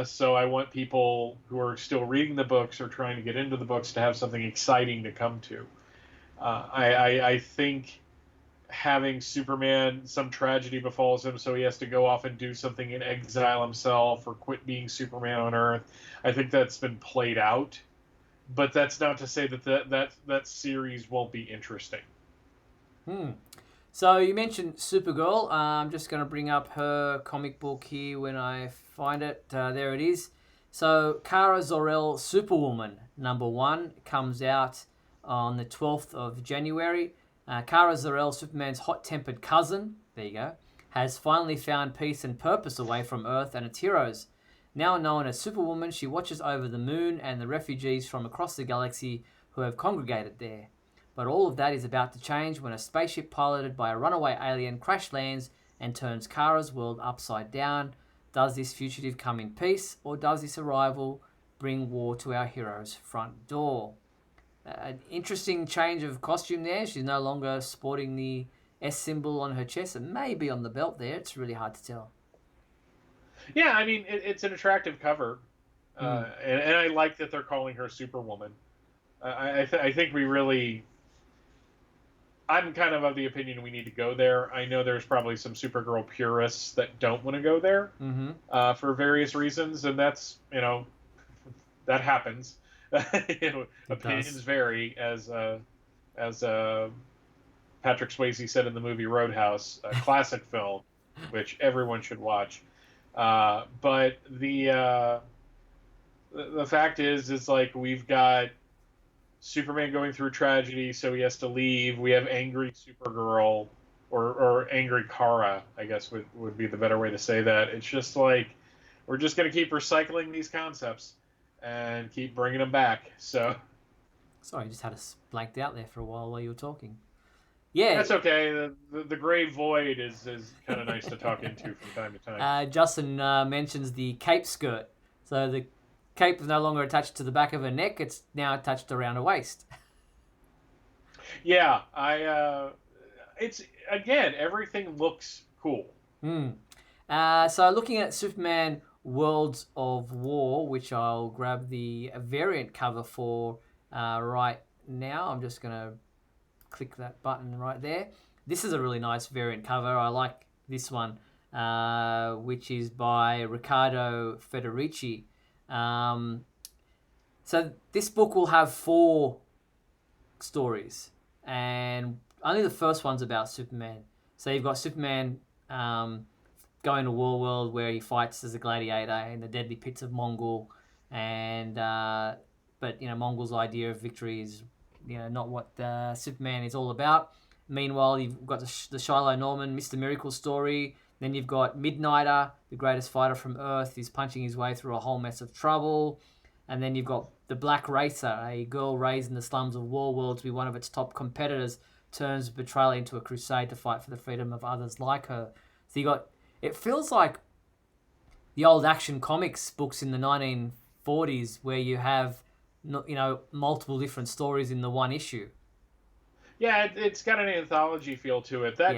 So I want people who are still reading the books or trying to get into the books to have something exciting to come to. I think having Superman, some tragedy befalls him, so he has to go off and do something in exile himself or quit being Superman on Earth. I think that's been played out, but that's not to say that series won't be interesting. So you mentioned Supergirl. I'm just going to bring up her comic book here when I find it. There it is. So Kara Zor-El Superwoman #1 comes out on the 12th of January. Kara Zor-El, Superman's hot-tempered cousin, there you go, has finally found peace and purpose away from Earth and its heroes. Now known as Superwoman, she watches over the moon and the refugees from across the galaxy who have congregated there. But all of that is about to change when a spaceship piloted by a runaway alien crash lands and turns Kara's world upside down. Does this fugitive come in peace, or does this arrival bring war to our hero's front door? An interesting change of costume there. She's no longer sporting the S symbol on her chest. It may be on the belt there. It's really hard to tell. Yeah, I mean, it's an attractive cover. And I like that they're calling her Superwoman. I think we really... I'm kind of the opinion we need to go there. I know there's probably some Supergirl purists that don't want to go there for various reasons, and that's, that happens. Opinions vary, as Patrick Swayze said in the movie Roadhouse, a classic film, which everyone should watch. But the fact is like we've got Superman going through tragedy, so he has to leave. We have angry Supergirl, or angry Kara, I guess would be the better way to say that. It's just like we're just going to keep recycling these concepts and keep bringing them back. So, sorry, I just had us blanked out there for a while you were talking. Yeah, that's okay. The gray void is kind of nice to talk into from time to time. Justin mentions the cape skirt. So the cape is no longer attached to the back of her neck; it's now attached around her waist. Yeah, it's again, everything looks cool. So looking at Superman Worlds of War, which I'll grab the variant cover for right now. I'm just gonna click that button right there. This is a really nice variant cover. I like this one, which is by Riccardo Federici. So this book will have 4 stories, and only the first one's about Superman. So you've got Superman going to War World, where he fights as a gladiator in the deadly pits of Mongol, and but Mongol's idea of victory is not what Superman is all about. Meanwhile, you've got the Shiloh Norman Mr. Miracle story. Then you've got Midnighter, the greatest fighter from Earth, is punching his way through a whole mess of trouble. And then you've got the Black Racer, a girl raised in the slums of Warworld to be one of its top competitors, turns betrayal into a crusade to fight for the freedom of others like her. So it feels like the old Action Comics books in the 1940s, where you have multiple different stories in the one issue. Yeah, it's got an anthology feel to it. That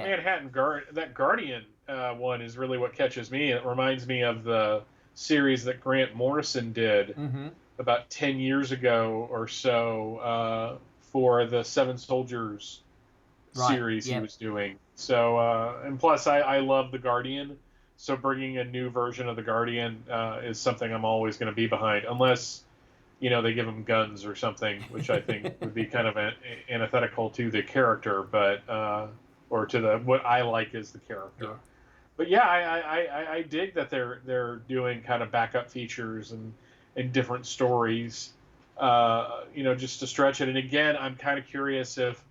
that Guardian one is really what catches me. It reminds me of the series that Grant Morrison did about 10 years ago or so for the Seven Soldiers series he was doing. So, and plus I love the Guardian. So bringing a new version of the Guardian is something I'm always going to be behind, unless they give him guns or something, which I think would be kind of antithetical to the character, but or to what I like is the character. Yeah. But yeah, I dig that they're doing kind of backup features and different stories, just to stretch it. And again, I'm kind of curious if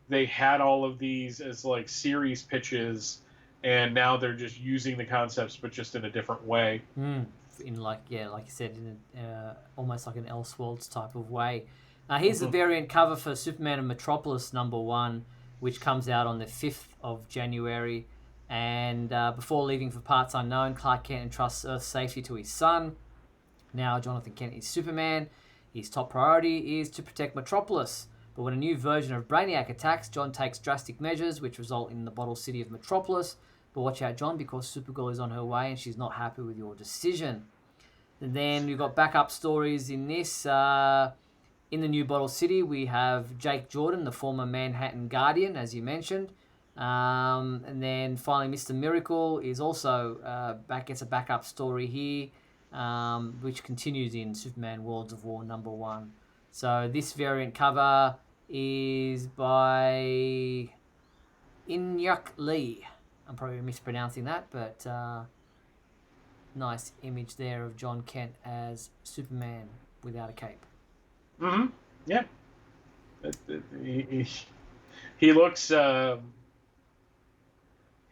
they had all of these as like series pitches, and now they're just using the concepts, but just in a different way. In like you said, in almost like an Elseworlds type of way. Here's the variant cover for Superman and Metropolis #1, which comes out on the 5th of January. And before leaving for parts unknown, Clark Kent entrusts Earth's safety to his son. Now Jonathan Kent is Superman. His top priority is to protect Metropolis. But when a new version of Brainiac attacks, John takes drastic measures which result in the bottle city of Metropolis. But watch out, John, because Supergirl is on her way and she's not happy with your decision. And then we've got backup stories in this. In the new Bottle City, we have Jake Jordan, the former Manhattan Guardian, as you mentioned. And then finally, Mr. Miracle is also gets a backup story here, which continues in Superman Worlds of War #1. So this variant cover is by Inyuk Lee. I'm probably mispronouncing that, but nice image there of John Kent as Superman without a cape. Yeah. He looks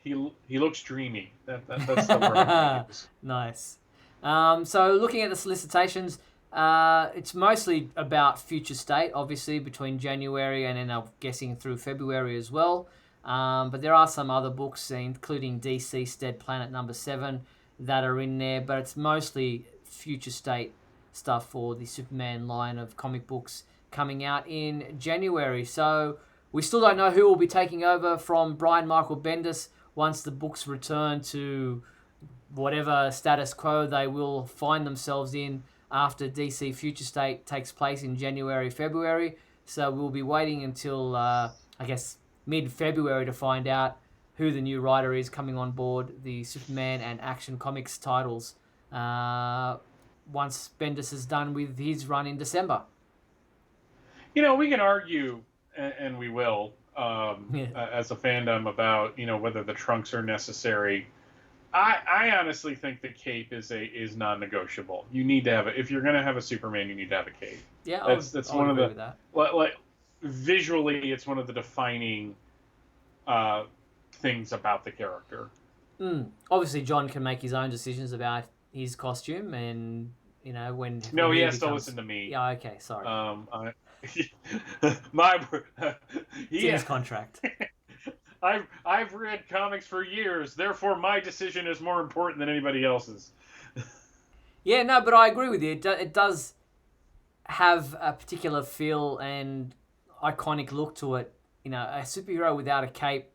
he looks dreamy. That's the word I use. Nice. So looking at the solicitations, it's mostly about Future State, obviously, between January and then I'm guessing through February as well. But there are some other books, including DC Stead Planet #7, that are in there, but it's mostly future state stuff for the Superman line of comic books coming out in January. So we still don't know who will be taking over from Brian Michael Bendis once the books return to whatever status quo they will find themselves in after DC Future State takes place in January, February. So we'll be waiting until, I guess, mid-February to find out who the new writer is coming on board the Superman and Action Comics titles once Bendis is done with his run in December. We can argue, and we will, as a fandom about, whether the trunks are necessary. I honestly think the cape is non-negotiable. You need to have it. If you're going to have a Superman, you need to have a cape. Yeah, that's one of the like visually, it's one of the defining things about the character. Obviously, John can make his own decisions about his costume, and when he has to listen to me. Yeah, okay, sorry. He his contract. I've read comics for years, therefore my decision is more important than anybody else's. Yeah, no, but I agree with you. It does have a particular feel and iconic look to it. A superhero without a cape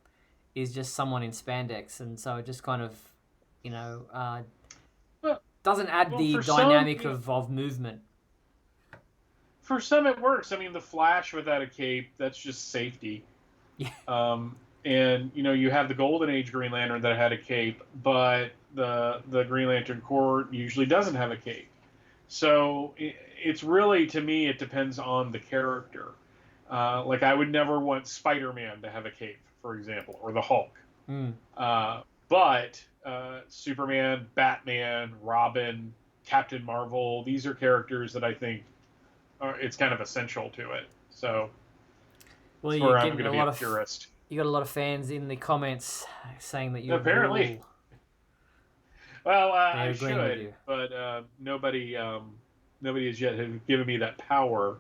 is just someone in spandex, and so it just kind of, doesn't add the dynamic of movement. For some, it works. I mean, the Flash without a cape, that's just safety. Yeah. And you have the Golden Age Green Lantern that had a cape, but the Green Lantern Corps usually doesn't have a cape. So it's really, to me, it depends on the character. Like I would never want Spider-Man to have a cape, for example, or the Hulk. But Superman, Batman, Robin, Captain Marvel, these are characters that I think it's kind of essential to it. So well, that's where I'm going to be a purist. You got a lot of fans in the comments saying that you apparently. Well, I should, but nobody has yet given me that power.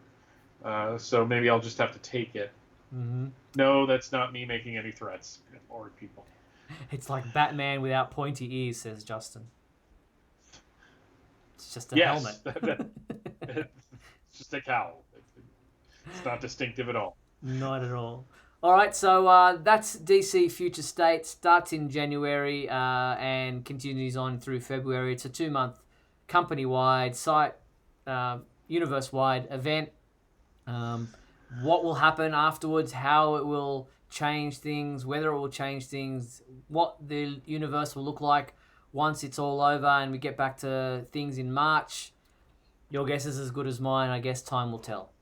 So maybe I'll just have to take it. Mm-hmm. No, that's not me making any threats. Lord, people. It's like Batman without pointy ears, says Justin. It's just a helmet. It's just a cowl. It's not distinctive at all. Not at all. All right, so that's DC Future State. Starts in January and continues on through February. It's a 2-month company-wide, universe-wide event. What will happen afterwards, how it will change things, whether it will change things, what the universe will look like once it's all over and we get back to things in March. Your guess is as good as mine. I guess time will tell.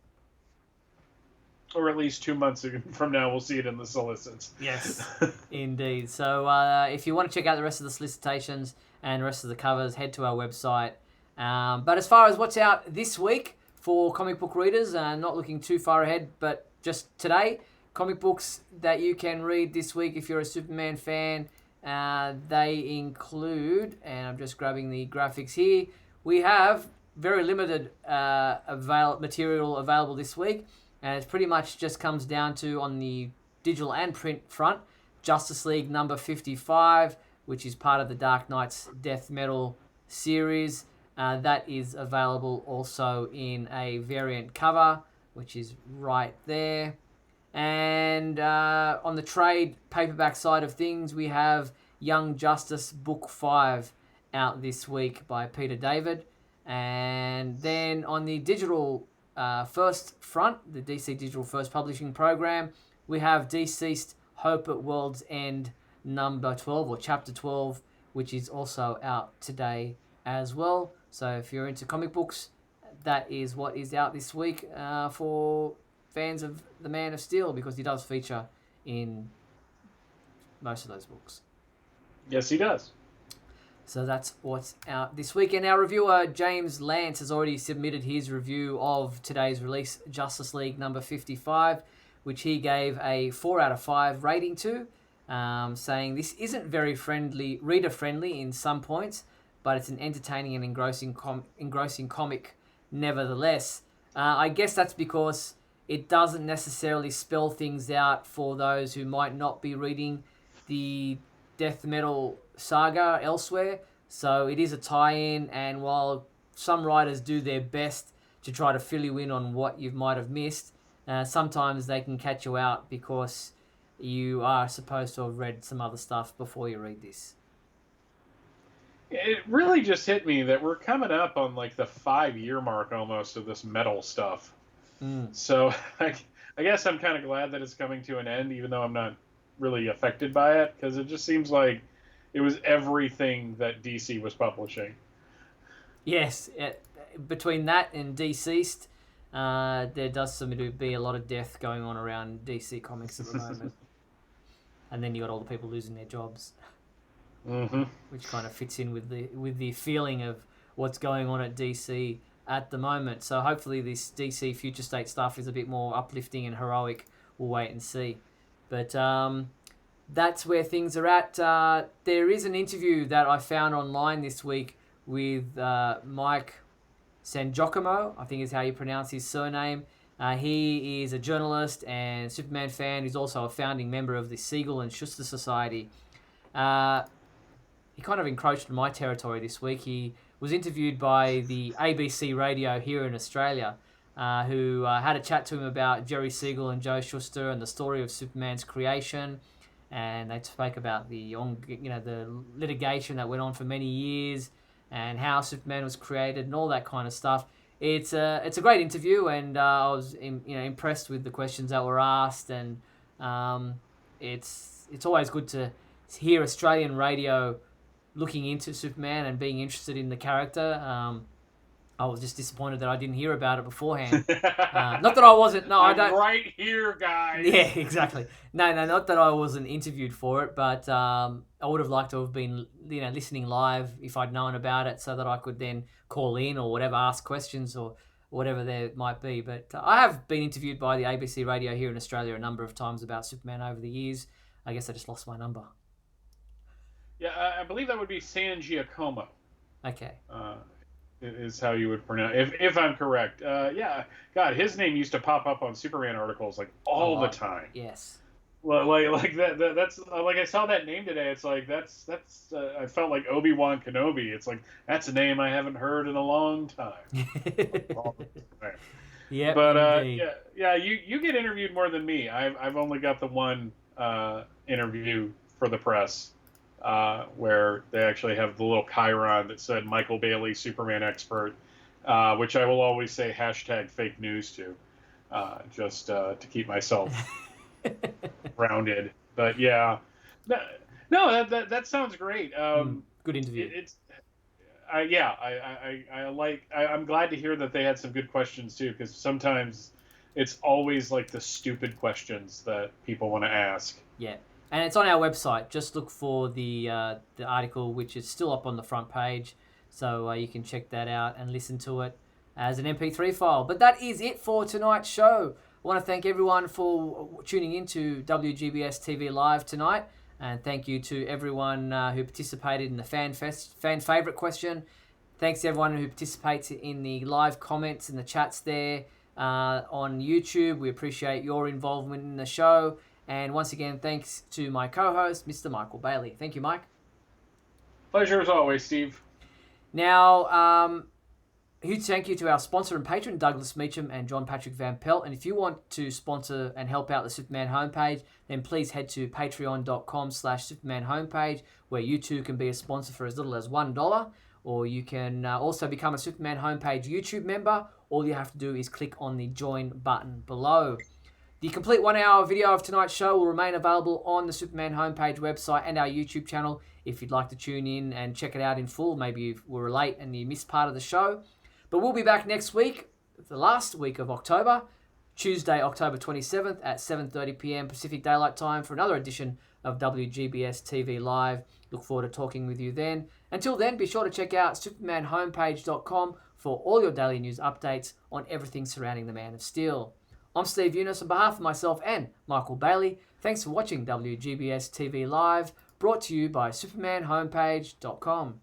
Or at least 2 months from now, we'll see it in the solicits. Yes, indeed. So if you want to check out the rest of the solicitations and the rest of the covers, head to our website. But as far as what's out this week for comic book readers, not looking too far ahead, but just today, comic books that you can read this week if you're a Superman fan, they include, and I'm just grabbing the graphics here, we have very limited material available this week. And it pretty much just comes down to, on the digital and print front, Justice League number 55, which is part of the Dark Knight's Death Metal series. That is available also in a variant cover, which is right there. And on the trade paperback side of things, we have Young Justice Book 5 out this week by Peter David. And then on the digital first front, the DC Digital First Publishing Program, we have Deceased Hope at World's End number 12, or chapter 12, which is also out today as well. So if you're into comic books, that is what is out this week for fans of the Man of Steel, because he does feature in most of those books. Yes, he does. So that's what's out this week. And our reviewer, James Lance, has already submitted his review of today's release, Justice League number 55, which he gave a 4 out of 5 rating to, saying this isn't very reader-friendly in some points, but it's an entertaining and engrossing comic nevertheless. I guess that's because it doesn't necessarily spell things out for those who might not be reading the Death Metal saga elsewhere, So it is a tie-in, and while some writers do their best to try to fill you in on what you might have missed, sometimes they can catch you out because you are supposed to have read some other stuff before you read this. It really just hit me that we're coming up on like the 5-year mark almost of this metal stuff. So I guess I'm kind of glad that it's coming to an end, even though I'm not really affected by it, because it just seems like it was everything that DC was publishing. Yes, between that and Deceased, there does seem to be a lot of death going on around DC Comics at the moment. And then you got all the people losing their jobs. Which kind of fits in with the feeling of what's going on at DC at the moment. So hopefully this DC Future State stuff is a bit more uplifting and heroic. We'll wait and see. But that's where things are at. There is an interview that I found online this week with Mike Sangiacomo, I think is how you pronounce his surname. He is a journalist and Superman fan. He's also a founding member of the Siegel and Schuster Society. He kind of encroached on my territory this week. He was interviewed by the ABC radio here in Australia, who had a chat to him about Jerry Siegel and Joe Shuster and the story of Superman's creation. And they spoke about the litigation that went on for many years and how Superman was created and all that kind of stuff. It's a great interview, and I was impressed with the questions that were asked. And it's always good to hear Australian radio looking into Superman and being interested in the character. I was just disappointed that I didn't hear about it beforehand. Not that I wasn't. No, I don't. Right here, guys. Yeah, exactly. No, not that I wasn't interviewed for it, but I would have liked to have been, listening live if I'd known about it, so that I could then call in or whatever, ask questions or whatever there might be. But I have been interviewed by the ABC radio here in Australia a number of times about Superman over the years. I guess I just lost my number. Yeah, I believe that would be Sangiacomo. Okay. Is how you would pronounce if I'm correct. Yeah, God, his name used to pop up on Superman articles like all the time. Yes. Like that's like I saw that name today. It's like that's I felt like Obi-Wan Kenobi. It's like that's a name I haven't heard in a long time. Yeah. But yeah, you get interviewed more than me. I've only got the one interview for the press. Where they actually have the little chyron that said Michael Bailey, Superman expert, which I will always say #fake news to, just to keep myself grounded. But yeah, no, that sounds great. Good interview. I'm glad to hear that they had some good questions too, because sometimes it's always like the stupid questions that people want to ask. Yeah. And it's on our website. Just look for the article, which is still up on the front page. So you can check that out and listen to it as an MP3 file. But that is it for tonight's show. I want to thank everyone for tuning in to WGBS TV Live tonight. And thank you to everyone who participated in the fan favourite question. Thanks to everyone who participates in the live comments and the chats there on YouTube. We appreciate your involvement in the show. And once again, thanks to my co-host, Mr. Michael Bailey. Thank you, Mike. Pleasure as always, Steve. Now, huge thank you to our sponsor and patron, Douglas Meacham and John Patrick Van Pelt. And if you want to sponsor and help out the Superman homepage, then please head to patreon.com/Superman homepage, where you too can be a sponsor for as little as $1. Or you can also become a Superman homepage YouTube member. All you have to do is click on the join button below. The complete 1-hour video of tonight's show will remain available on the Superman homepage website and our YouTube channel if you'd like to tune in and check it out in full. Maybe you were late and you missed part of the show. But we'll be back next week, the last week of October, Tuesday, October 27th at 7:30 p.m. Pacific Daylight Time for another edition of WGBS TV Live. Look forward to talking with you then. Until then, be sure to check out supermanhomepage.com for all your daily news updates on everything surrounding the Man of Steel. I'm Steve Eunice on behalf of myself and Michael Bailey. Thanks for watching WGBS TV Live, brought to you by supermanhomepage.com.